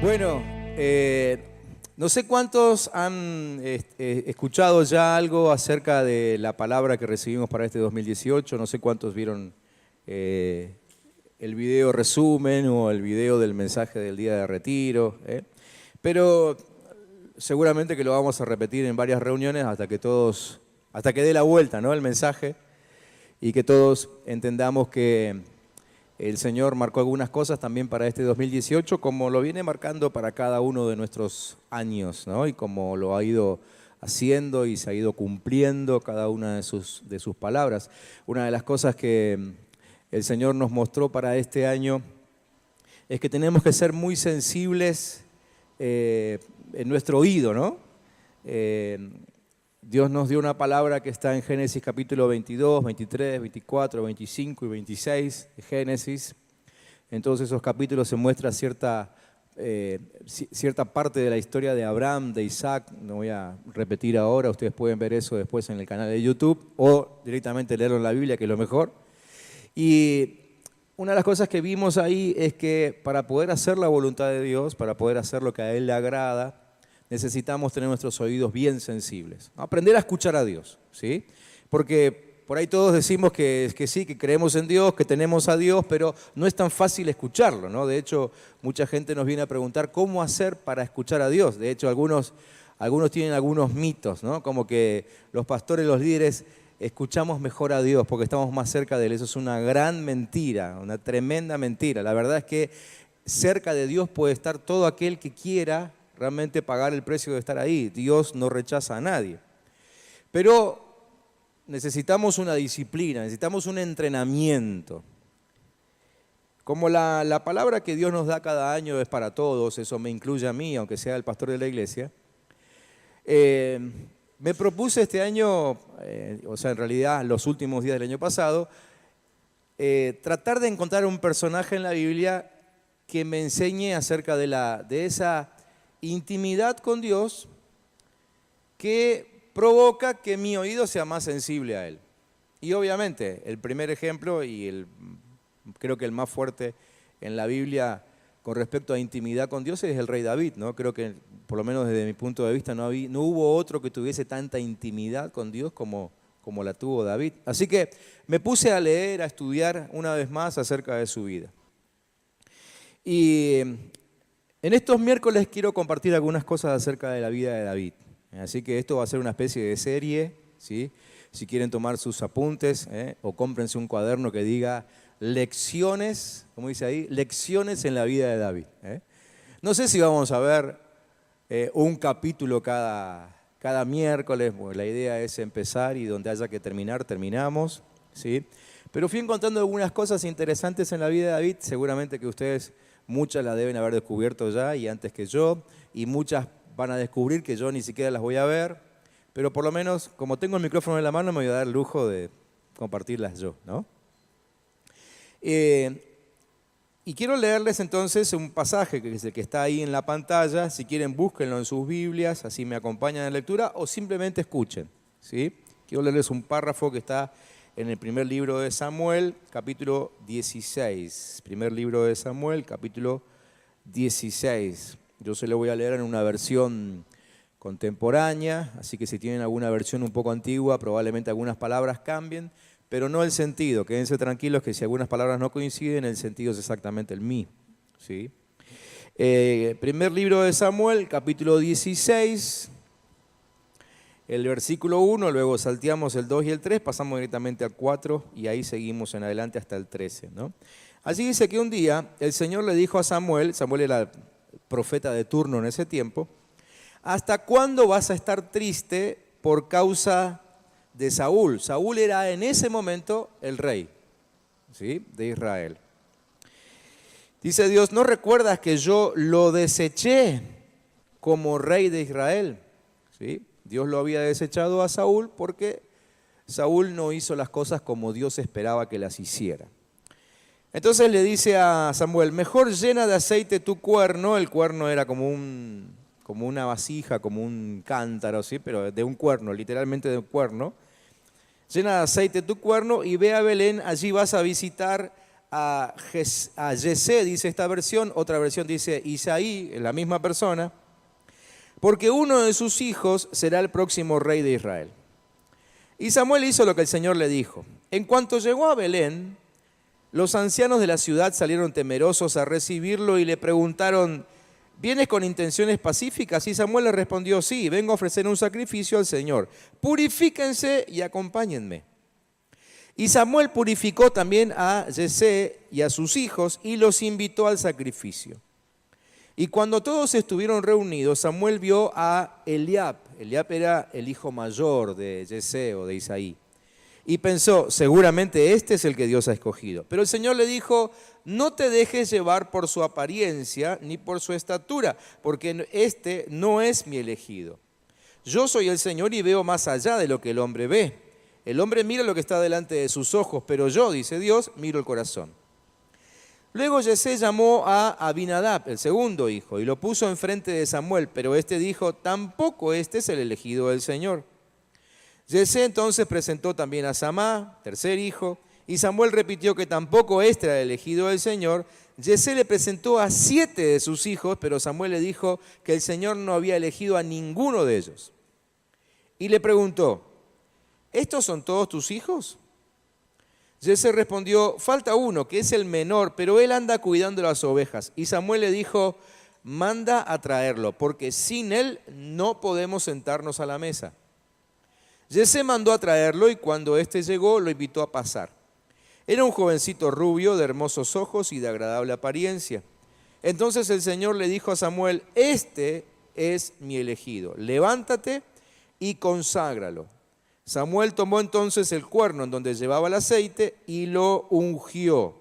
Bueno, no sé cuántos han escuchado ya algo acerca de la palabra que recibimos para este 2018, no sé cuántos vieron el video resumen o el video del mensaje del día de retiro, pero seguramente que lo vamos a repetir en varias reuniones hasta que dé la vuelta, ¿no? El mensaje y que todos entendamos que el Señor marcó algunas cosas también para este 2018, como lo viene marcando para cada uno de nuestros años, ¿no? Y como lo ha ido haciendo y se ha ido cumpliendo cada una de sus palabras. Una de las cosas que el Señor nos mostró para este año es que tenemos que ser muy sensibles en nuestro oído, ¿no? Dios nos dio una palabra que está en Génesis capítulo 22, 23, 24, 25 y 26 de Génesis. En todos esos capítulos se muestra cierta parte de la historia de Abraham, de Isaac. No voy a repetir ahora, ustedes pueden ver eso después en el canal de YouTube o directamente leerlo en la Biblia, que es lo mejor. Y una de las cosas que vimos ahí es que para poder hacer la voluntad de Dios, para poder hacer lo que a Él le agrada, necesitamos tener nuestros oídos bien sensibles. Aprender a escuchar a Dios, ¿sí? Porque por ahí todos decimos que sí, que creemos en Dios, que tenemos a Dios, pero no es tan fácil escucharlo, ¿no? De hecho, mucha gente nos viene a preguntar cómo hacer para escuchar a Dios. De hecho, algunos tienen algunos mitos, ¿no? Como que los pastores, los líderes, escuchamos mejor a Dios porque estamos más cerca de Él. Eso es una gran mentira, una tremenda mentira. La verdad es que cerca de Dios puede estar todo aquel que quiera realmente pagar el precio de estar ahí. Dios no rechaza a nadie. Pero necesitamos una disciplina, necesitamos un entrenamiento. Como la palabra que Dios nos da cada año es para todos, eso me incluye a mí, aunque sea el pastor de la iglesia, me propuse este año, o sea, en realidad los últimos días del año pasado, tratar de encontrar un personaje en la Biblia que me enseñe acerca de esa intimidad con Dios que provoca que mi oído sea más sensible a Él. Y obviamente el primer ejemplo y creo que el más fuerte en la Biblia con respecto a intimidad con Dios es el rey David, ¿no? Creo que por lo menos desde mi punto de vista no hubo otro que tuviese tanta intimidad con Dios como la tuvo David. Así que me puse a leer, a estudiar una vez más acerca de su vida. Y en estos miércoles quiero compartir algunas cosas acerca de la vida de David. Así que esto va a ser una especie de serie, ¿sí? Si quieren tomar sus apuntes, o cómprense un cuaderno que diga lecciones, como dice ahí, lecciones en la vida de David. No sé si vamos a ver un capítulo cada miércoles, bueno, la idea es empezar y donde haya que terminar, terminamos, ¿sí? Pero fui encontrando algunas cosas interesantes en la vida de David, seguramente que ustedes muchas las deben haber descubierto ya y antes que yo, y muchas van a descubrir que yo ni siquiera las voy a ver, pero por lo menos, como tengo el micrófono en la mano, me voy a dar el lujo de compartirlas yo, ¿no? Y quiero leerles entonces un pasaje que es el que está ahí en la pantalla. Si quieren, búsquenlo en sus Biblias, así me acompañan en la lectura, o simplemente escuchen, ¿sí? Quiero leerles un párrafo que está en el primer libro de Samuel, capítulo 16. Primer libro de Samuel, capítulo 16. Yo se lo voy a leer en una versión contemporánea, así que si tienen alguna versión un poco antigua, probablemente algunas palabras cambien, pero no el sentido. Quédense tranquilos que si algunas palabras no coinciden, el sentido es exactamente el mismo, ¿sí? Primer libro de Samuel, capítulo 16. El versículo 1, luego salteamos el 2 y el 3, pasamos directamente al 4 y ahí seguimos en adelante hasta el 13, ¿no? Allí dice que un día el Señor le dijo a Samuel era el profeta de turno en ese tiempo, ¿hasta cuándo vas a estar triste por causa de Saúl? Saúl era en ese momento el rey, ¿sí?, de Israel. Dice Dios, ¿no recuerdas que yo lo deseché como rey de Israel? ¿Sí? Dios lo había desechado a Saúl porque Saúl no hizo las cosas como Dios esperaba que las hiciera. Entonces le dice a Samuel, mejor llena de aceite tu cuerno. El cuerno era como una vasija, como un cántaro, ¿sí? Pero de un cuerno, literalmente de un cuerno. Llena de aceite tu cuerno y ve a Belén, allí vas a visitar a Yesé, dice esta versión, otra versión dice Isaí, la misma persona, porque uno de sus hijos será el próximo rey de Israel. Y Samuel hizo lo que el Señor le dijo. En cuanto llegó a Belén, los ancianos de la ciudad salieron temerosos a recibirlo y le preguntaron, ¿vienes con intenciones pacíficas? Y Samuel le respondió, sí, vengo a ofrecer un sacrificio al Señor. Purifíquense y acompáñenme. Y Samuel purificó también a Yesé y a sus hijos y los invitó al sacrificio. Y cuando todos estuvieron reunidos, Samuel vio a Eliab. Eliab era el hijo mayor de Yesé o de Isaí. Y pensó, seguramente este es el que Dios ha escogido. Pero el Señor le dijo, no te dejes llevar por su apariencia ni por su estatura, porque este no es mi elegido. Yo soy el Señor y veo más allá de lo que el hombre ve. El hombre mira lo que está delante de sus ojos, pero yo, dice Dios, miro el corazón. Luego Yesé llamó a Abinadab, el segundo hijo, y lo puso enfrente de Samuel, pero este dijo, tampoco este es el elegido del Señor. Yesé entonces presentó también a Samá, tercer hijo, y Samuel repitió que tampoco este era el elegido del Señor. Yesé le presentó a 7 de sus hijos, pero Samuel le dijo que el Señor no había elegido a ninguno de ellos. Y le preguntó, ¿estos son todos tus hijos? Yesé respondió, falta uno, que es el menor, pero él anda cuidando las ovejas. Y Samuel le dijo, manda a traerlo, porque sin él no podemos sentarnos a la mesa. Yesé mandó a traerlo y cuando éste llegó lo invitó a pasar. Era un jovencito rubio, de hermosos ojos y de agradable apariencia. Entonces el Señor le dijo a Samuel, este es mi elegido, levántate y conságralo. Samuel tomó entonces el cuerno en donde llevaba el aceite y lo ungió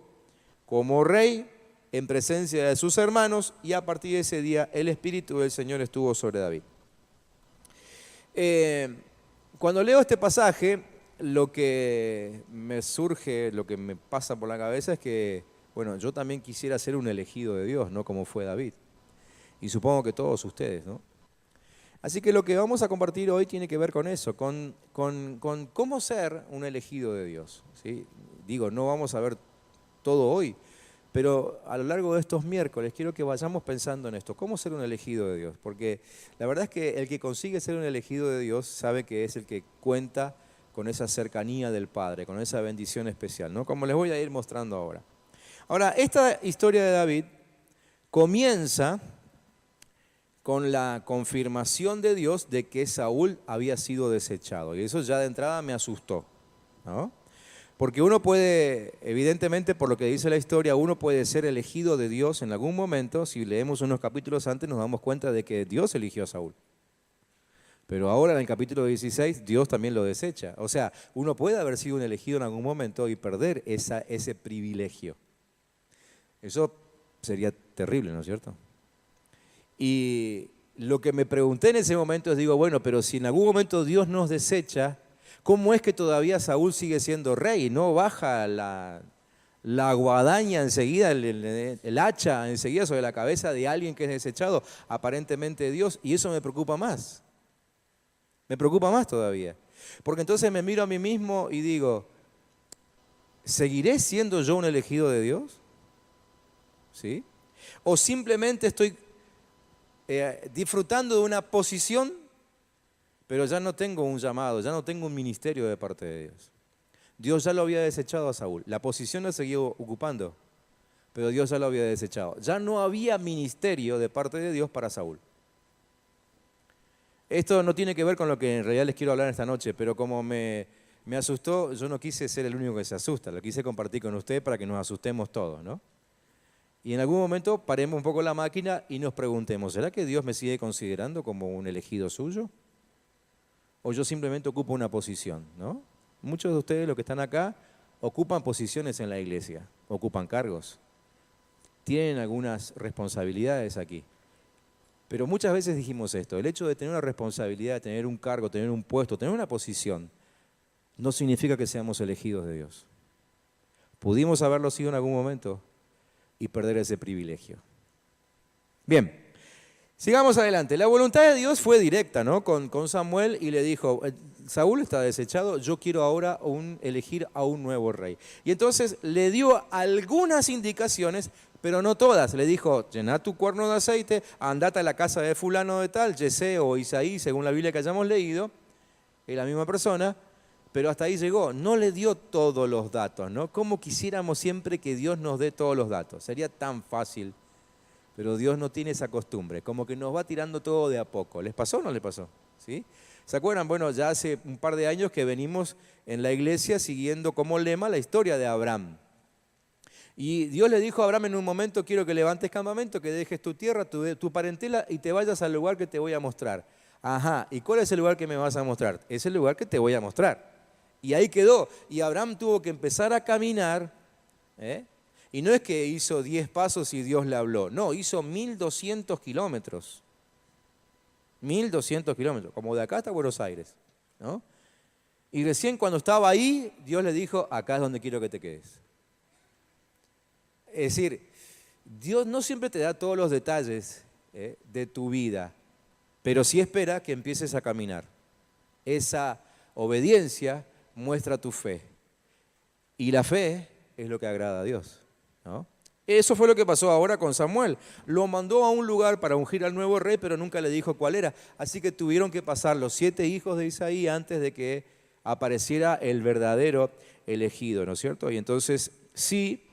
como rey en presencia de sus hermanos, y a partir de ese día el Espíritu del Señor estuvo sobre David. Cuando leo este pasaje, lo que me surge, lo que me pasa por la cabeza es que, bueno, yo también quisiera ser un elegido de Dios, ¿no? Como fue David. Y supongo que todos ustedes, ¿no? Así que lo que vamos a compartir hoy tiene que ver con eso, con cómo ser un elegido de Dios, ¿sí? Digo, no vamos a ver todo hoy, pero a lo largo de estos miércoles quiero que vayamos pensando en esto, cómo ser un elegido de Dios, porque la verdad es que el que consigue ser un elegido de Dios sabe que es el que cuenta con esa cercanía del Padre, con esa bendición especial, ¿no? Como les voy a ir mostrando ahora. Ahora, esta historia de David comienza con la confirmación de Dios de que Saúl había sido desechado. Y eso ya de entrada me asustó, ¿no? Porque uno puede, evidentemente por lo que dice la historia, uno puede ser elegido de Dios en algún momento. Si leemos unos capítulos antes nos damos cuenta de que Dios eligió a Saúl. Pero ahora en el capítulo 16 Dios también lo desecha. O sea, uno puede haber sido un elegido en algún momento y perder ese privilegio. Eso sería terrible, ¿no es cierto? Y lo que me pregunté en ese momento es, digo, bueno, pero si en algún momento Dios nos desecha, ¿cómo es que todavía Saúl sigue siendo rey? ¿No baja la guadaña enseguida, el hacha enseguida sobre la cabeza de alguien que es desechado, aparentemente de Dios? Y eso me preocupa más. Me preocupa más todavía. Porque entonces me miro a mí mismo y digo, ¿seguiré siendo yo un elegido de Dios? ¿Sí? ¿O simplemente estoy disfrutando de una posición, pero ya no tengo un llamado, ya no tengo un ministerio de parte de Dios? Dios ya lo había desechado a Saúl, la posición la seguía ocupando, pero Dios ya lo había desechado. Ya no había ministerio de parte de Dios para Saúl. Esto no tiene que ver con lo que en realidad les quiero hablar esta noche, pero como me asustó, yo no quise ser el único que se asusta, lo quise compartir con ustedes para que nos asustemos todos, ¿no? Y en algún momento paremos un poco la máquina y nos preguntemos, ¿será que Dios me sigue considerando como un elegido suyo? ¿O yo simplemente ocupo una posición, ¿no? Muchos de ustedes, los que están acá, ocupan posiciones en la iglesia, ocupan cargos, tienen algunas responsabilidades aquí. Pero muchas veces dijimos esto, el hecho de tener una responsabilidad, de tener un cargo, tener un puesto, tener una posición, no significa que seamos elegidos de Dios. Pudimos haberlo sido en algún momento y perder ese privilegio. Bien, sigamos adelante. La voluntad de Dios fue directa, ¿no? Con Samuel, y le dijo, Saúl está desechado, yo quiero ahora elegir a un nuevo rey. Y entonces le dio algunas indicaciones, pero no todas. Le dijo, llená tu cuerno de aceite, andate a la casa de fulano de tal, Yesé o Isaí, según la Biblia que hayamos leído, es la misma persona, pero hasta ahí llegó. No le dio todos los datos, ¿no? Como quisiéramos siempre que Dios nos dé todos los datos. Sería tan fácil, pero Dios no tiene esa costumbre, como que nos va tirando todo de a poco. ¿Les pasó o no les pasó? ¿Sí? ¿Se acuerdan? Bueno, ya hace un par de años que venimos en la iglesia siguiendo como lema la historia de Abraham. Y Dios le dijo a Abraham en un momento, quiero que levantes campamento, que dejes tu tierra, tu parentela y te vayas al lugar que te voy a mostrar. Ajá, ¿y cuál es el lugar que me vas a mostrar? Es el lugar que te voy a mostrar. Y ahí quedó. Y Abraham tuvo que empezar a caminar, ¿eh? Y no es que hizo 10 pasos y Dios le habló. No, hizo 1200 kilómetros. 1200 kilómetros, como de acá hasta Buenos Aires, ¿no? Y recién cuando estaba ahí, Dios le dijo, acá es donde quiero que te quedes. Es decir, Dios no siempre te da todos los detalles de tu vida, pero sí espera que empieces a caminar. Esa obediencia muestra tu fe. Y la fe es lo que agrada a Dios, ¿no? Eso fue lo que pasó ahora con Samuel. Lo mandó a un lugar para ungir al nuevo rey, pero nunca le dijo cuál era. Así que tuvieron que pasar los 7 hijos de Isaí antes de que apareciera el verdadero elegido, ¿no es cierto? Y entonces sí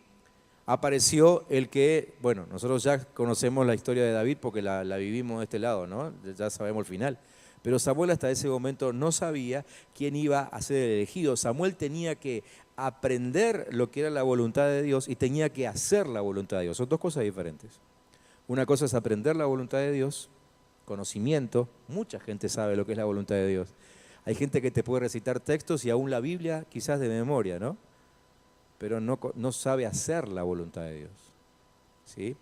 apareció el que, bueno, nosotros ya conocemos la historia de David porque la vivimos de este lado, ¿no? Ya sabemos el final. Pero Samuel hasta ese momento no sabía quién iba a ser el elegido. Samuel tenía que aprender lo que era la voluntad de Dios y tenía que hacer la voluntad de Dios. Son dos cosas diferentes. Una cosa es aprender la voluntad de Dios, conocimiento. Mucha gente sabe lo que es la voluntad de Dios. Hay gente que te puede recitar textos y aún la Biblia quizás de memoria, ¿no? Pero no sabe hacer la voluntad de Dios, ¿sí?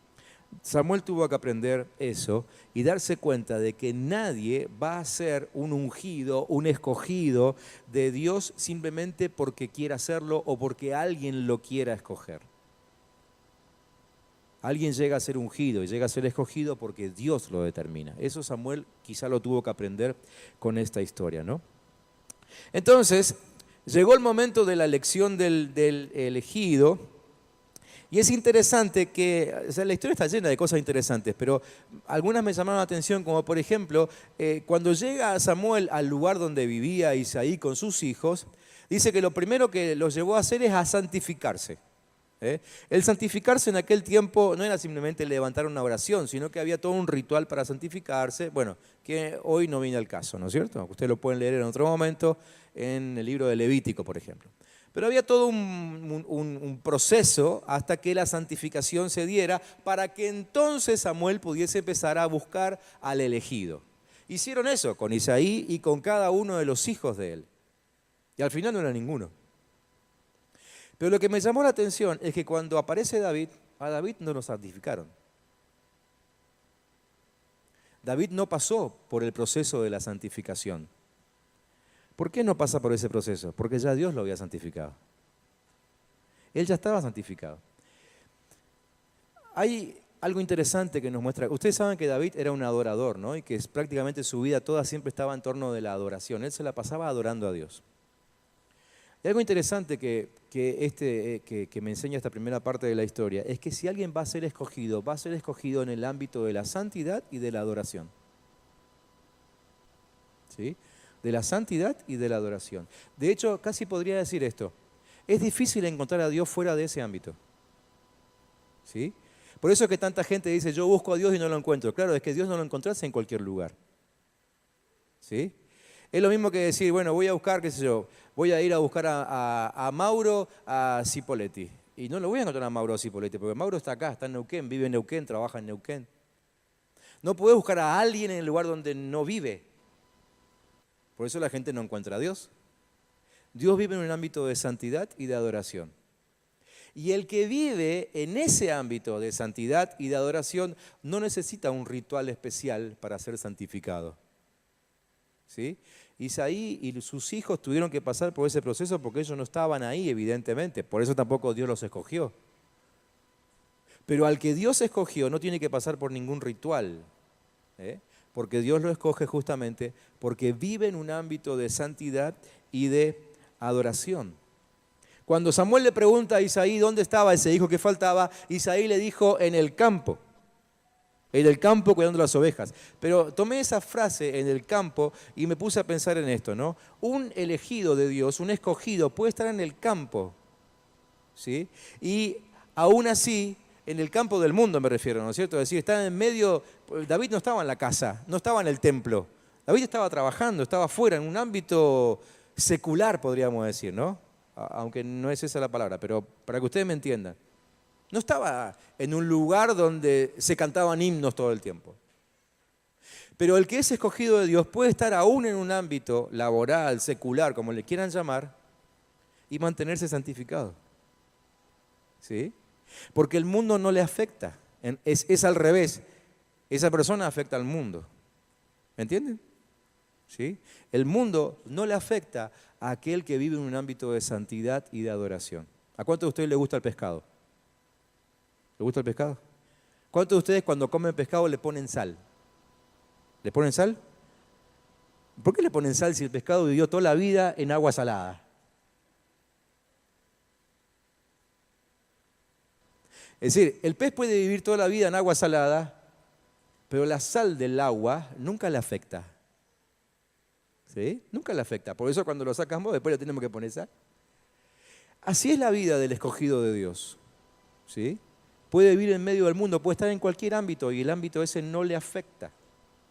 Samuel tuvo que aprender eso y darse cuenta de que nadie va a ser un ungido, un escogido de Dios simplemente porque quiera hacerlo o porque alguien lo quiera escoger. Alguien llega a ser ungido y llega a ser escogido porque Dios lo determina. Eso Samuel quizá lo tuvo que aprender con esta historia, ¿no? Entonces, llegó el momento de la elección del elegido. Y es interesante que, o sea, la historia está llena de cosas interesantes, pero algunas me llamaron la atención, como por ejemplo, cuando llega Samuel al lugar donde vivía Isaí con sus hijos, dice que lo primero que los llevó a hacer es a santificarse. El santificarse en aquel tiempo no era simplemente levantar una oración, sino que había todo un ritual para santificarse, bueno, que hoy no viene al caso, ¿no es cierto? Ustedes lo pueden leer en otro momento en el libro de Levítico, por ejemplo. Pero había todo un proceso hasta que la santificación se diera para que entonces Samuel pudiese empezar a buscar al elegido. Hicieron eso con Isaí y con cada uno de los hijos de él. Y al final no era ninguno. Pero lo que me llamó la atención es que cuando aparece David, a David no lo santificaron. David no pasó por el proceso de la santificación. ¿Por qué no pasa por ese proceso? Porque ya Dios lo había santificado. Él ya estaba santificado. Hay algo interesante que nos muestra. Ustedes saben que David era un adorador, ¿no? Y que prácticamente su vida toda siempre estaba en torno de la adoración. Él se la pasaba adorando a Dios. Y algo interesante que me enseña esta primera parte de la historia es que si alguien va a ser escogido en el ámbito de la santidad y de la adoración. ¿Sí? De la santidad y de la adoración. De hecho, casi podría decir esto, es difícil encontrar a Dios fuera de ese ámbito. ¿Sí? Por eso es que tanta gente dice, yo busco a Dios y no lo encuentro. Claro, es que Dios no lo encontrás en cualquier lugar. ¿Sí? Es lo mismo que decir, bueno, voy a buscar, qué sé yo, voy a ir a buscar a Mauro, a Cipoletti. Y no lo voy a encontrar a Mauro a Cipoletti, porque Mauro está acá, está en Neuquén, vive en Neuquén, trabaja en Neuquén. No podés buscar a alguien en el lugar donde no vive. Por eso la gente no encuentra a Dios. Dios vive en un ámbito de santidad y de adoración. Y el que vive en ese ámbito de santidad y de adoración no necesita un ritual especial para ser santificado. ¿Sí? Isaí y sus hijos tuvieron que pasar por ese proceso porque ellos no estaban ahí, evidentemente. Por eso tampoco Dios los escogió. Pero al que Dios escogió no tiene que pasar por ningún ritual. porque Dios lo escoge justamente porque vive en un ámbito de santidad y de adoración. Cuando Samuel le pregunta a Isaí dónde estaba ese hijo que faltaba, Isaí le dijo en el campo cuidando las ovejas. Pero tomé esa frase en el campo y me puse a pensar en esto, ¿no? Un elegido de Dios, un escogido, puede estar en el campo, ¿sí? Y aún así, en el campo del mundo me refiero, ¿no es cierto? Es decir, está en medio, David no estaba en la casa, no estaba en el templo. David estaba trabajando, estaba fuera, en un ámbito secular, podríamos decir, ¿no? Aunque no es esa la palabra, pero para que ustedes me entiendan. No estaba en un lugar donde se cantaban himnos todo el tiempo. Pero el que es escogido de Dios puede estar aún en un ámbito laboral, secular, como le quieran llamar, y mantenerse santificado. ¿Sí? Porque el mundo no le afecta. Es al revés. Esa persona afecta al mundo. ¿Me entienden? ¿Sí? El mundo no le afecta a aquel que vive en un ámbito de santidad y de adoración. ¿A cuántos de ustedes les gusta el pescado? ¿Le gusta el pescado? ¿Cuántos de ustedes cuando comen pescado le ponen sal? ¿Le ponen sal? ¿Por qué le ponen sal si el pescado vivió toda la vida en agua salada? Es decir, el pez puede vivir toda la vida en agua salada, pero la sal del agua nunca le afecta. ¿Sí? Nunca le afecta. Por eso cuando lo sacamos, después le tenemos que poner sal. Así es la vida del escogido de Dios. ¿Sí? Puede vivir en medio del mundo, puede estar en cualquier ámbito y el ámbito ese no le afecta.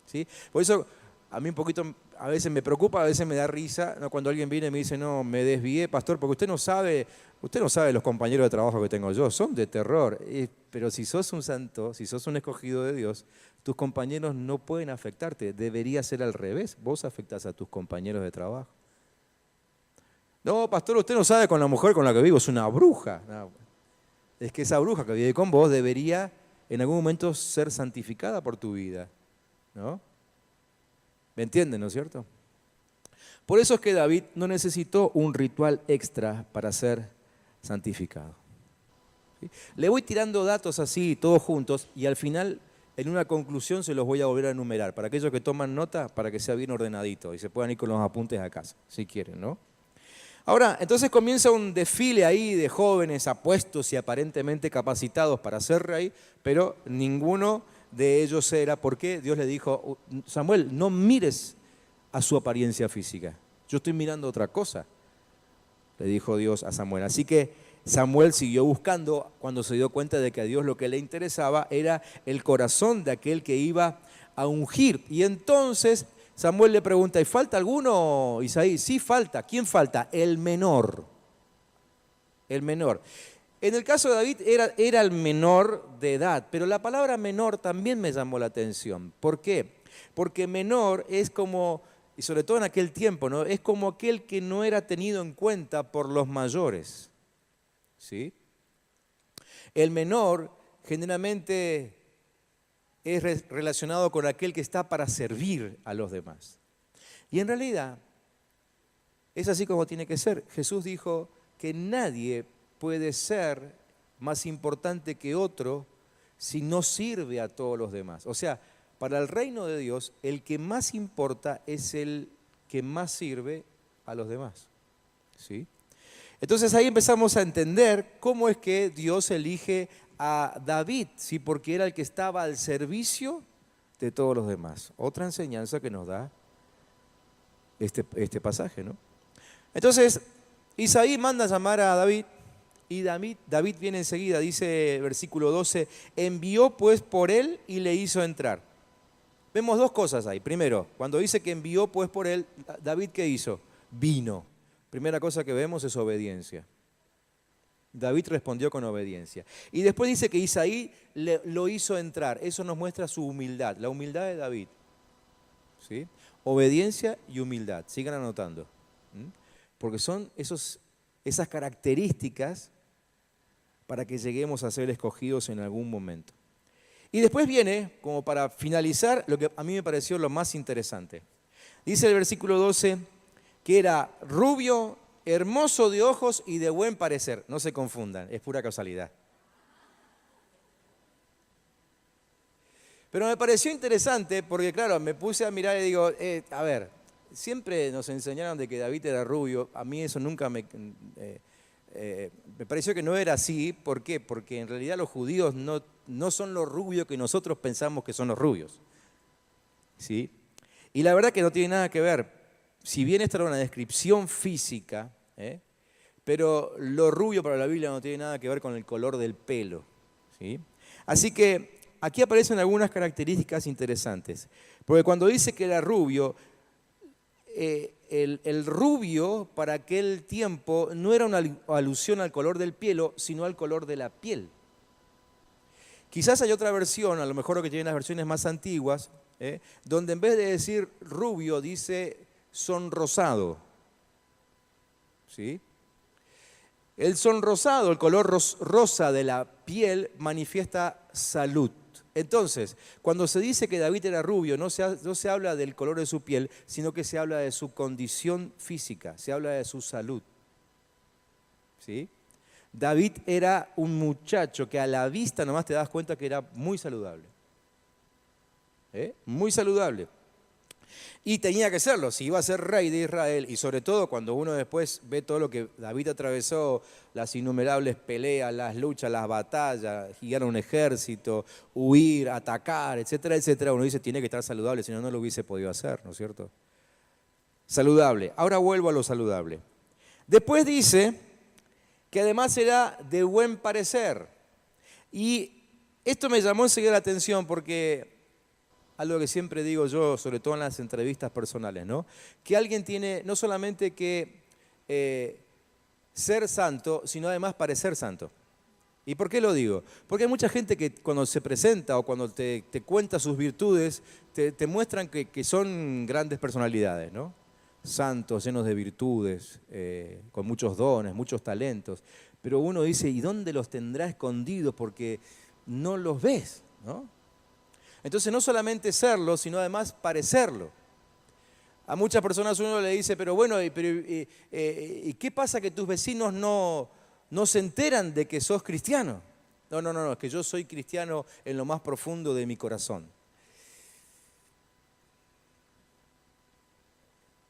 ¿Sí? Por eso a mí un poquito, a veces me preocupa, a veces me da risa, ¿no? Cuando alguien viene y me dice, no, me desvié, pastor, porque usted no sabe los compañeros de trabajo que tengo yo, son de terror. Pero si sos un santo, si sos un escogido de Dios, tus compañeros no pueden afectarte. Debería ser al revés, vos afectás a tus compañeros de trabajo. No, pastor, usted no sabe con la mujer con la que vivo, es una bruja. No. Es que esa bruja que vive con vos debería en algún momento ser santificada por tu vida, ¿no? ¿Me entienden, no es cierto? Por eso es que David no necesitó un ritual extra para ser santificado. ¿Sí? Le voy tirando datos así, todos juntos, y al final, en una conclusión, se los voy a volver a enumerar, para aquellos que toman nota, para que sea bien ordenadito y se puedan ir con los apuntes a casa, si quieren, ¿no? Ahora, entonces comienza un desfile ahí de jóvenes apuestos y aparentemente capacitados para ser rey, pero ninguno de ellos era, porque Dios le dijo, Samuel, no mires a su apariencia física, yo estoy mirando otra cosa, le dijo Dios a Samuel. Así que Samuel siguió buscando cuando se dio cuenta de que a Dios lo que le interesaba era el corazón de aquel que iba a ungir. Y entonces Samuel le pregunta, ¿y falta alguno, Isaí? Sí, falta. ¿Quién falta? El menor. El menor. En el caso de David era el menor de edad, pero la palabra menor también me llamó la atención. ¿Por qué? Porque menor es como, y sobre todo en aquel tiempo, ¿no? Es como aquel que no era tenido en cuenta por los mayores. ¿Sí? El menor generalmente es relacionado con aquel que está para servir a los demás. Y en realidad es así como tiene que ser. Jesús dijo que nadie puede ser más importante que otro si no sirve a todos los demás. O sea, para el reino de Dios, el que más importa es el que más sirve a los demás. ¿Sí? Entonces ahí empezamos a entender cómo es que Dios elige a David, ¿sí? Porque era el que estaba al servicio de todos los demás. Otra enseñanza que nos da este pasaje, ¿no? Entonces, Isaí manda a llamar a David y David viene enseguida, dice versículo 12, envió pues por él y le hizo entrar. Vemos dos cosas ahí. Primero, cuando dice que envió pues por él, David, ¿qué hizo? Vino. Primera cosa que vemos es obediencia. David respondió con obediencia. Y después dice que Isaí lo hizo entrar. Eso nos muestra su humildad, la humildad de David. ¿Sí? Obediencia y humildad. Sigan anotando. Porque son esas características para que lleguemos a ser escogidos en algún momento. Y después viene, como para finalizar, lo que a mí me pareció lo más interesante. Dice el versículo 12 que era rubio, hermoso de ojos y de buen parecer. No se confundan, es pura casualidad. Pero me pareció interesante porque, claro, me puse a mirar y digo, a ver, siempre nos enseñaron de que David era rubio. A mí eso nunca me pareció que no era así. ¿Por qué? Porque en realidad los judíos no son los rubios que nosotros pensamos que son los rubios. ¿Sí? Y la verdad que no tiene nada que ver. Si bien esta era una descripción física, pero lo rubio para la Biblia no tiene nada que ver con el color del pelo. ¿Sí? Así que aquí aparecen algunas características interesantes. Porque cuando dice que era rubio, el rubio para aquel tiempo no era una alusión al color del pelo, sino al color de la piel. Quizás hay otra versión, a lo mejor lo que tienen las versiones más antiguas, donde en vez de decir rubio dice sonrosado. ¿Sí? El sonrosado, el color rosa de la piel, manifiesta salud. Entonces, cuando se dice que David era rubio, no se habla del color de su piel, sino que se habla de su condición física, se habla de su salud. ¿Sí? David era un muchacho que a la vista nomás te das cuenta que era muy saludable. Muy saludable. Y tenía que serlo, si iba a ser rey de Israel, y sobre todo cuando uno después ve todo lo que David atravesó, las innumerables peleas, las luchas, las batallas, guiar un ejército, huir, atacar, etcétera, etcétera, uno dice tiene que estar saludable, si no, no lo hubiese podido hacer, ¿no es cierto? Saludable. Ahora vuelvo a lo saludable. Después dice que además era de buen parecer. Y esto me llamó enseguida la atención porque algo que siempre digo yo, sobre todo en las entrevistas personales, ¿no? Que alguien tiene no solamente que ser santo, sino además parecer santo. ¿Y por qué lo digo? Porque hay mucha gente que cuando se presenta o cuando te cuenta sus virtudes, te muestran que son grandes personalidades, ¿no? Santos, llenos de virtudes, con muchos dones, muchos talentos. Pero uno dice, ¿y dónde los tendrá escondidos? Porque no los ves, ¿no? Entonces no solamente serlo, sino además parecerlo. A muchas personas uno le dice, pero bueno, ¿y qué pasa que tus vecinos no se enteran de que sos cristiano? No, es que yo soy cristiano en lo más profundo de mi corazón.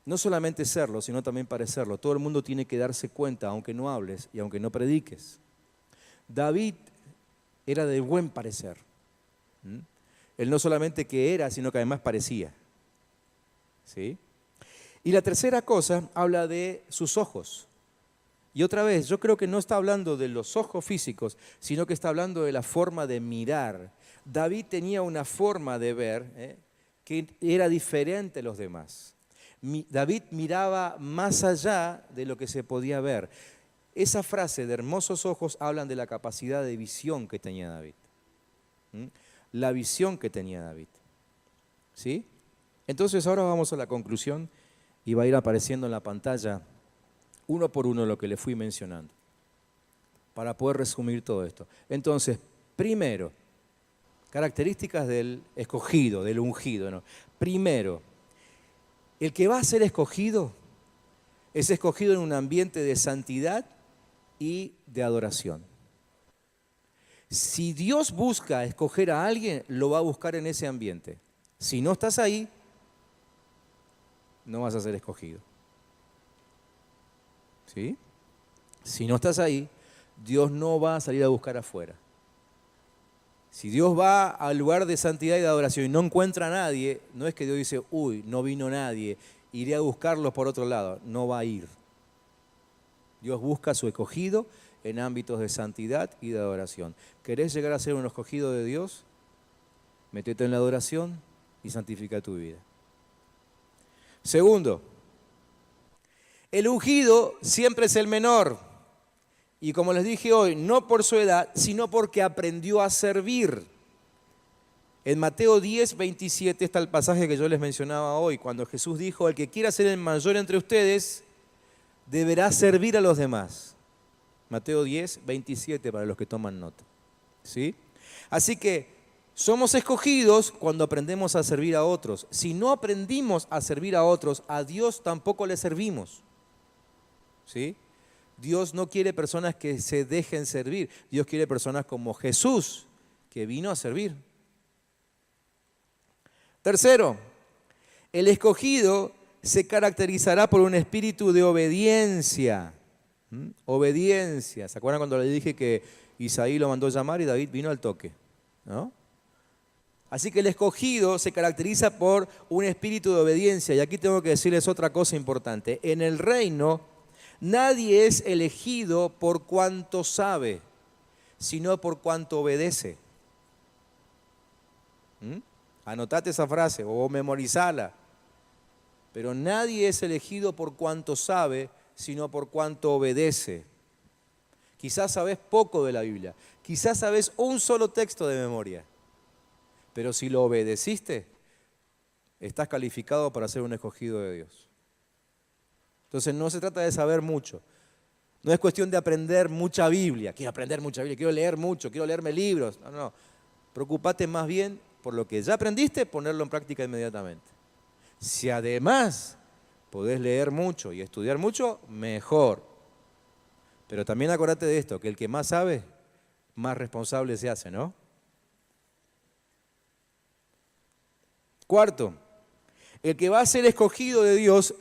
No solamente serlo, sino también parecerlo. Todo el mundo tiene que darse cuenta, aunque no hables y aunque no prediques. David era de buen parecer. Él no solamente que era, sino que además parecía. ¿Sí? Y la tercera cosa habla de sus ojos. Y otra vez, yo creo que no está hablando de los ojos físicos, sino que está hablando de la forma de mirar. David tenía una forma de ver que era diferente a los demás. David miraba más allá de lo que se podía ver. Esa frase de hermosos ojos hablan de la capacidad de visión que tenía David. La visión que tenía David. ¿Sí? Entonces ahora vamos a la conclusión y va a ir apareciendo en la pantalla uno por uno lo que le fui mencionando para poder resumir todo esto. Entonces, primero, características del escogido, del ungido, ¿no? Primero, el que va a ser escogido es escogido en un ambiente de santidad y de adoración. Si Dios busca escoger a alguien, lo va a buscar en ese ambiente. Si no estás ahí, no vas a ser escogido. ¿Sí? Si no estás ahí, Dios no va a salir a buscar afuera. Si Dios va al lugar de santidad y de adoración y no encuentra a nadie, no es que Dios dice, uy, no vino nadie, iré a buscarlos por otro lado. No va a ir. Dios busca a su escogido en ámbitos de santidad y de adoración. ¿Querés llegar a ser un escogido de Dios? Métete en la adoración y santifica tu vida. Segundo, el ungido siempre es el menor. Y como les dije hoy, no por su edad, sino porque aprendió a servir. En Mateo 10, 27 está el pasaje que yo les mencionaba hoy, cuando Jesús dijo, el que quiera ser el mayor entre ustedes, deberá servir a los demás. Mateo 10, 27 para los que toman nota. ¿Sí? Así que somos escogidos cuando aprendemos a servir a otros. Si no aprendimos a servir a otros, a Dios tampoco le servimos. ¿Sí? Dios no quiere personas que se dejen servir. Dios quiere personas como Jesús, que vino a servir. Tercero, el escogido se caracterizará por un espíritu de obediencia. Obediencia. ¿Se acuerdan cuando le dije que Isaí lo mandó llamar y David vino al toque? ¿No? Así que el escogido se caracteriza por un espíritu de obediencia. Y aquí tengo que decirles otra cosa importante. En el reino, nadie es elegido por cuanto sabe, sino por cuanto obedece. Anotate esa frase o memorizala. Pero nadie es elegido por cuanto sabe, sino por cuanto obedece. Quizás sabes poco de la Biblia, quizás sabes un solo texto de memoria, pero si lo obedeciste, estás calificado para ser un escogido de Dios. Entonces no se trata de saber mucho, no es cuestión de aprender mucha Biblia, quiero aprender mucha Biblia, quiero leer mucho, quiero leerme libros. No, preocúpate más bien por lo que ya aprendiste, ponerlo en práctica inmediatamente. Si además podés leer mucho y estudiar mucho, mejor. Pero también acordate de esto, que el que más sabe, más responsable se hace, ¿no? Cuarto, el que va a ser escogido de Dios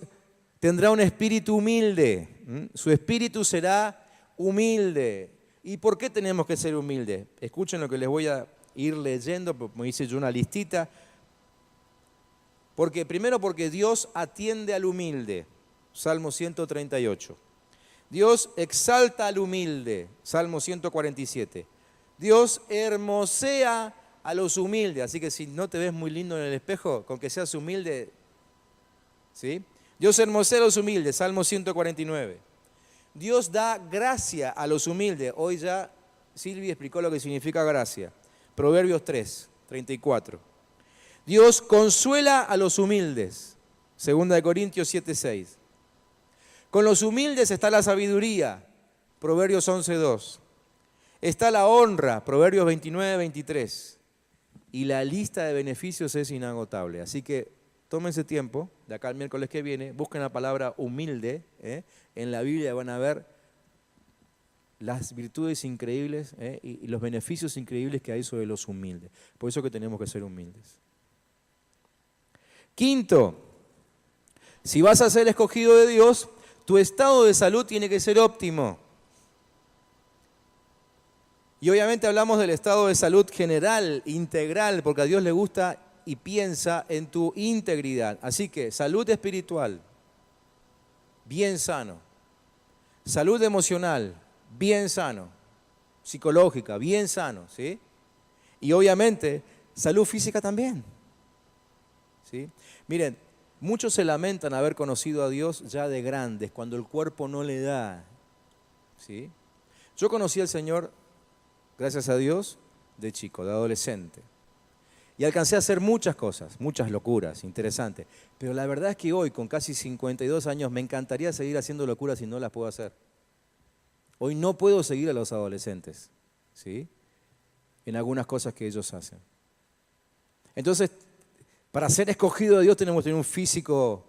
tendrá un espíritu humilde. Su espíritu será humilde. ¿Y por qué tenemos que ser humildes? Escuchen lo que les voy a ir leyendo, me hice yo una listita. Primero porque Dios atiende al humilde, Salmo 138. Dios exalta al humilde, Salmo 147. Dios hermosea a los humildes, así que si no te ves muy lindo en el espejo, con que seas humilde, ¿sí? Dios hermosea a los humildes, Salmo 149. Dios da gracia a los humildes. Hoy ya Silvia explicó lo que significa gracia. Proverbios 3, 34. Dios consuela a los humildes, 2 Corintios 7, 6. Con los humildes está la sabiduría, Proverbios 11, 2. Está la honra, Proverbios 29, 23. Y la lista de beneficios es inagotable. Así que tómense tiempo, de acá al miércoles que viene, busquen la palabra humilde. En la Biblia van a ver las virtudes increíbles y los beneficios increíbles que hay sobre los humildes. Por eso que tenemos que ser humildes. Quinto, si vas a ser escogido de Dios, tu estado de salud tiene que ser óptimo. Y obviamente hablamos del estado de salud general, integral, porque a Dios le gusta y piensa en tu integridad. Así que salud espiritual, bien sano. Salud emocional, bien sano. Psicológica, bien sano, ¿sí? Y obviamente salud física también, ¿sí? Miren, muchos se lamentan haber conocido a Dios ya de grandes, cuando el cuerpo no le da, ¿sí? Yo conocí al Señor, gracias a Dios, de chico, de adolescente. Y alcancé a hacer muchas cosas, muchas locuras, interesantes. Pero la verdad es que hoy, con casi 52 años, me encantaría seguir haciendo locuras y no las puedo hacer. Hoy no puedo seguir a los adolescentes, ¿sí? En algunas cosas que ellos hacen. Entonces, para ser escogido de Dios tenemos que tener un físico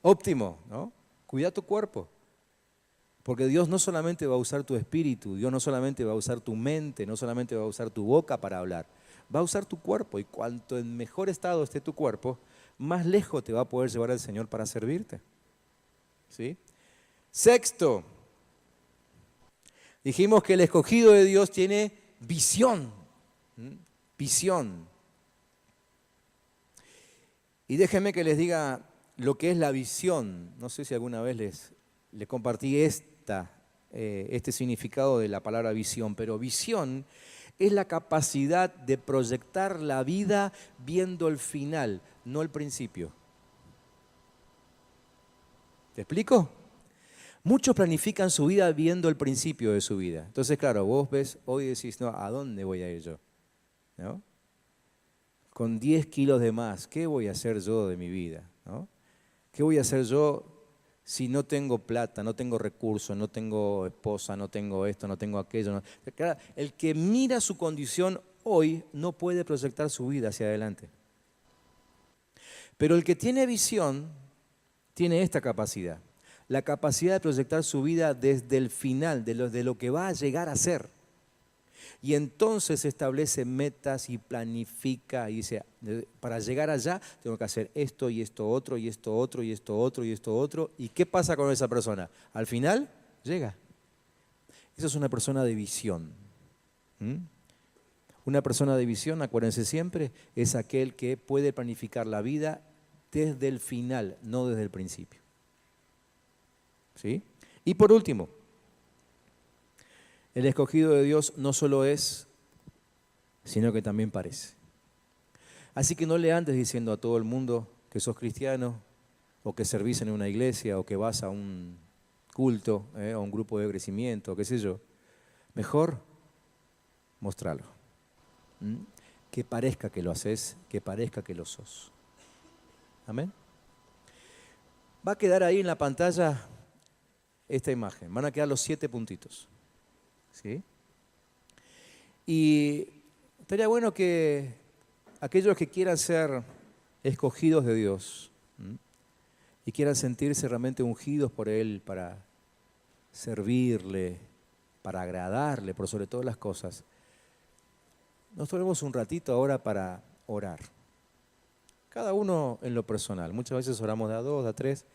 óptimo, ¿no? Cuida tu cuerpo. Porque Dios no solamente va a usar tu espíritu, Dios no solamente va a usar tu mente, no solamente va a usar tu boca para hablar, va a usar tu cuerpo. Y cuanto en mejor estado esté tu cuerpo, más lejos te va a poder llevar el Señor para servirte, ¿sí? Sexto, dijimos que el escogido de Dios tiene visión. Visión. Y déjenme que les diga lo que es la visión. No sé si alguna vez les compartí este significado de la palabra visión, pero visión es la capacidad de proyectar la vida viendo el final, no el principio. ¿Te explico? Muchos planifican su vida viendo el principio de su vida. Entonces, claro, vos ves hoy y decís, no, ¿a dónde voy a ir yo? ¿No? Con 10 kilos de más, ¿qué voy a hacer yo de mi vida? ¿No? ¿Qué voy a hacer yo si no tengo plata, no tengo recursos, no tengo esposa, no tengo esto, no tengo aquello? No? El que mira su condición hoy no puede proyectar su vida hacia adelante. Pero el que tiene visión tiene esta capacidad, la capacidad de proyectar su vida desde el final, de lo que va a llegar a ser. Y entonces establece metas y planifica y dice, para llegar allá tengo que hacer esto y esto otro y esto otro y esto otro y esto otro. ¿Y qué pasa con esa persona? Al final llega. Esa es una persona de visión. ¿Mm? Una persona de visión, acuérdense siempre, es aquel que puede planificar la vida desde el final, no desde el principio. ¿Sí? Y por último, el escogido de Dios no solo es, sino que también parece. Así que no le andes diciendo a todo el mundo que sos cristiano, o que servís en una iglesia, o que vas a un culto, a un grupo de crecimiento, qué sé yo. Mejor mostralo. Que parezca que lo haces, que parezca que lo sos. Amén. Va a quedar ahí en la pantalla esta imagen. Van a quedar los 7 puntitos. ¿Sí? Y estaría bueno que aquellos que quieran ser escogidos de Dios y quieran sentirse realmente ungidos por Él para servirle, para agradarle por sobre todas las cosas, nos tomemos un ratito ahora para orar. Cada uno en lo personal. Muchas veces oramos de a 2, de a 3.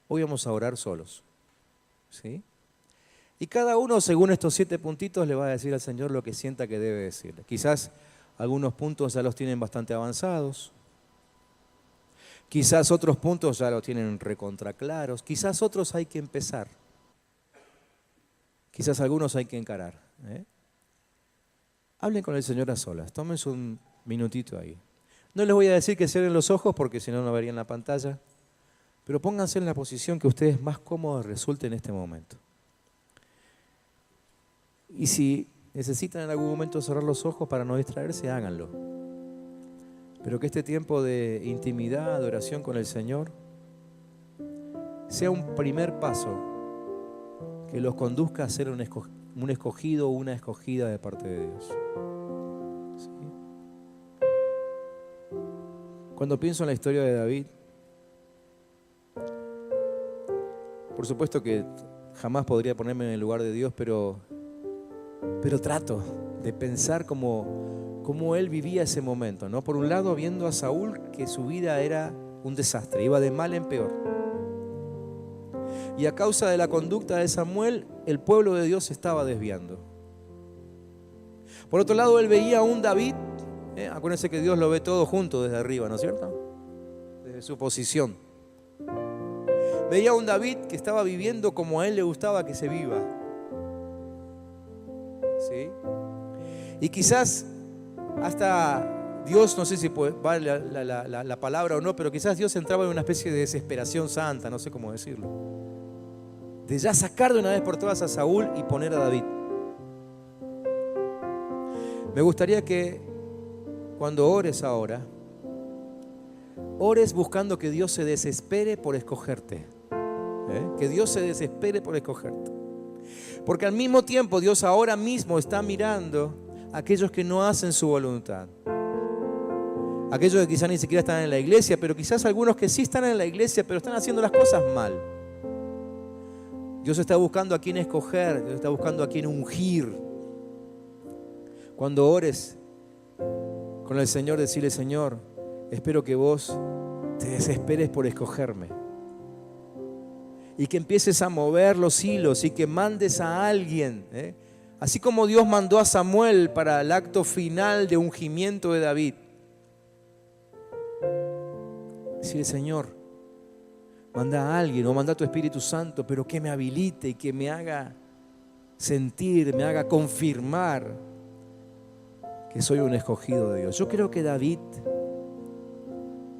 Hoy vamos a orar solos. ¿Sí? Y cada uno, según estos 7 puntitos, le va a decir al Señor lo que sienta que debe decirle. Quizás algunos puntos ya los tienen bastante avanzados. Quizás otros puntos ya los tienen recontra claros. Quizás otros hay que empezar. Quizás algunos hay que encarar. Hablen con el Señor a solas. Tómense un minutito ahí. No les voy a decir que cierren los ojos porque si no, no verían la pantalla. Pero pónganse en la posición que a ustedes más cómoda resulte en este momento. Y si necesitan en algún momento cerrar los ojos para no distraerse, háganlo. Pero que este tiempo de intimidad, de oración con el Señor, sea un primer paso que los conduzca a ser un escogido o una escogida de parte de Dios. ¿Sí? Cuando pienso en la historia de David, por supuesto que jamás podría ponerme en el lugar de Dios, pero trato de pensar cómo él vivía ese momento, ¿no? Por un lado, viendo a Saúl que su vida era un desastre, iba de mal en peor. Y a causa de la conducta de Samuel, el pueblo de Dios se estaba desviando. Por otro lado, él veía a un David, acuérdense que Dios lo ve todo junto desde arriba, ¿no es cierto? Desde su posición. Veía a un David que estaba viviendo como a él le gustaba que se viva. ¿Sí? Y quizás hasta Dios, no sé si vale la palabra o no, pero quizás Dios entraba en una especie de desesperación santa, no sé cómo decirlo, de ya sacar de una vez por todas a Saúl y poner a David. Me gustaría que cuando ores ahora, ores buscando que Dios se desespere por escogerte. Que Dios se desespere por escogerte. Porque al mismo tiempo Dios ahora mismo está mirando a aquellos que no hacen su voluntad. Aquellos que quizás ni siquiera están en la iglesia, pero quizás algunos que sí están en la iglesia, pero están haciendo las cosas mal. Dios está buscando a quién escoger, Dios está buscando a quién ungir. Cuando ores con el Señor, decirle: Señor, espero que vos te desesperes por escogerme. Y que empieces a mover los hilos y que mandes a alguien, así como Dios mandó a Samuel para el acto final de ungimiento de David. Decirle: Señor, manda a alguien o manda a tu Espíritu Santo, pero que me habilite y que me haga sentir, me haga confirmar que soy un escogido de Dios. Yo creo que David,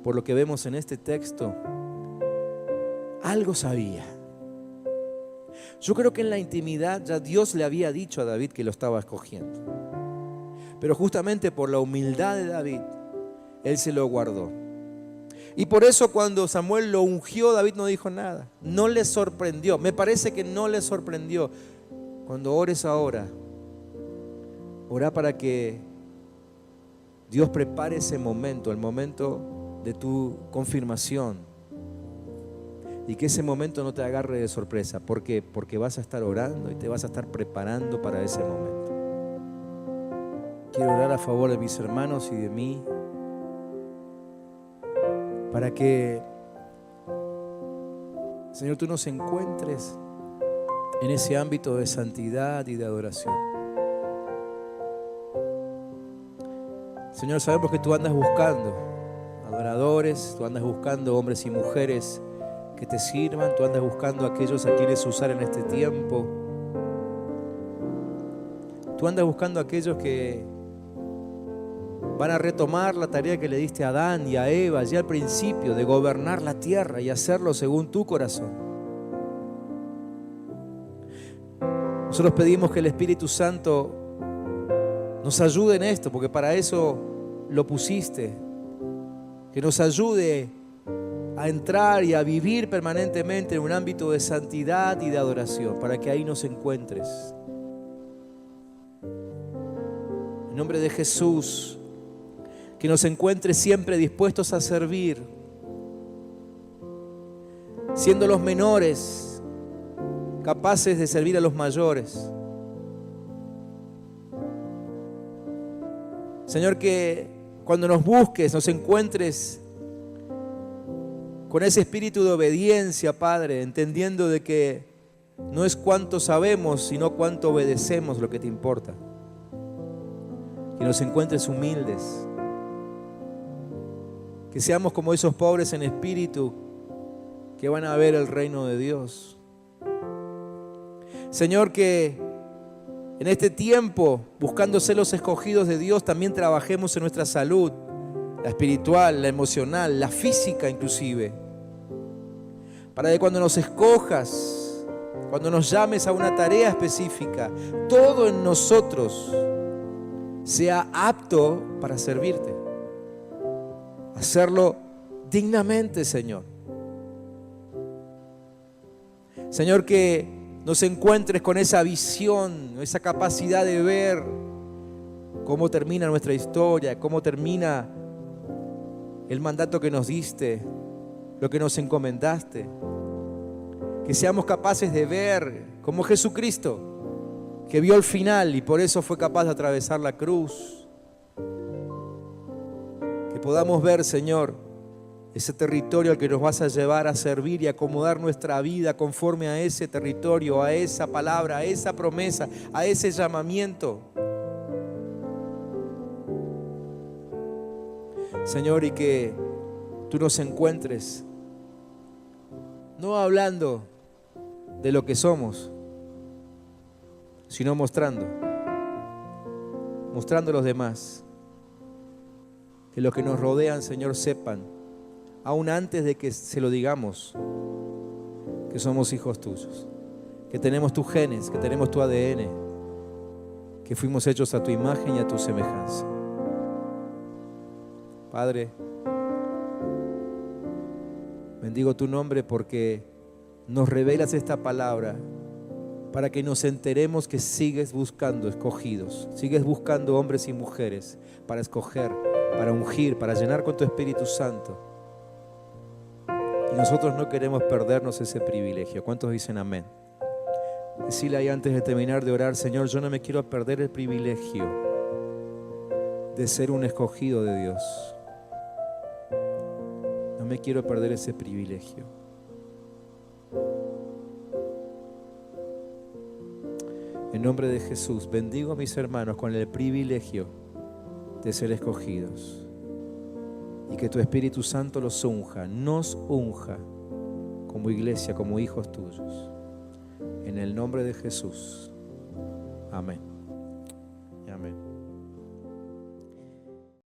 por lo que vemos en este texto, algo sabía. Yo creo que en la intimidad ya Dios le había dicho a David que lo estaba escogiendo. Pero justamente por la humildad de David, él se lo guardó. Y por eso cuando Samuel lo ungió, David no dijo nada. No le sorprendió. Me parece que no le sorprendió. Cuando ores ahora, ora para que Dios prepare ese momento, el momento de tu confirmación. Y que ese momento no te agarre de sorpresa. ¿Por qué? Porque vas a estar orando y te vas a estar preparando para ese momento. quiero orar a favor de mis hermanos y de mí, para que, Señor, tú nos encuentres en ese ámbito de santidad y de adoración. Señor, sabemos que tú andas buscando adoradores, tú andas buscando hombres y mujeres que te sirvan, tú andas buscando a aquellos a quienes usar en este tiempo. Tú andas buscando a aquellos que van a retomar la tarea que le diste a Adán y a Eva ya al principio, de gobernar la tierra y hacerlo según tu corazón. Nosotros pedimos que el Espíritu Santo nos ayude en esto, porque para eso lo pusiste. Que nos ayude a entrar y a vivir permanentemente en un ámbito de santidad y de adoración, para que ahí nos encuentres. En nombre de Jesús, que nos encuentres siempre dispuestos a servir, siendo los menores capaces de servir a los mayores. Señor, que cuando nos busques, nos encuentres con ese espíritu de obediencia, Padre, entendiendo de que no es cuánto sabemos, sino cuánto obedecemos lo que te importa. Que nos encuentres humildes, que seamos como esos pobres en espíritu que van a ver el reino de Dios. Señor, que en este tiempo, buscando ser los escogidos de Dios, también trabajemos en nuestra salud, la espiritual, la emocional, la física inclusive, para que cuando nos escojas, cuando nos llames a una tarea específica, todo en nosotros sea apto para servirte. Hacerlo dignamente, Señor. Señor, que nos encuentres con esa visión, esa capacidad de ver cómo termina nuestra historia, cómo termina el mandato que nos diste, lo que nos encomendaste. Que seamos capaces de ver como Jesucristo, que vio el final y por eso fue capaz de atravesar la cruz. Que podamos ver, Señor, ese territorio al que nos vas a llevar a servir y acomodar nuestra vida conforme a ese territorio, a esa palabra, a esa promesa, a ese llamamiento. Señor, y que tú nos encuentres no hablando de lo que somos, sino mostrando a los demás, que los que nos rodean, Señor, sepan, aún antes de que se lo digamos, que somos hijos tuyos, que tenemos tus genes, que tenemos tu ADN, que fuimos hechos a tu imagen y a tu semejanza. Padre, bendigo tu nombre porque nos revelas esta palabra para que nos enteremos que sigues buscando escogidos, sigues buscando hombres y mujeres para escoger, para ungir, para llenar con tu Espíritu Santo. Y nosotros no queremos perdernos ese privilegio. ¿Cuántos dicen amén? Decile ahí antes de terminar de orar: Señor, yo no me quiero perder el privilegio de ser un escogido de Dios. No me quiero perder ese privilegio. En nombre de Jesús, bendigo a mis hermanos con el privilegio de ser escogidos. Y que tu Espíritu Santo los unja, nos unja como iglesia, como hijos tuyos. En el nombre de Jesús. Amén. Y amén.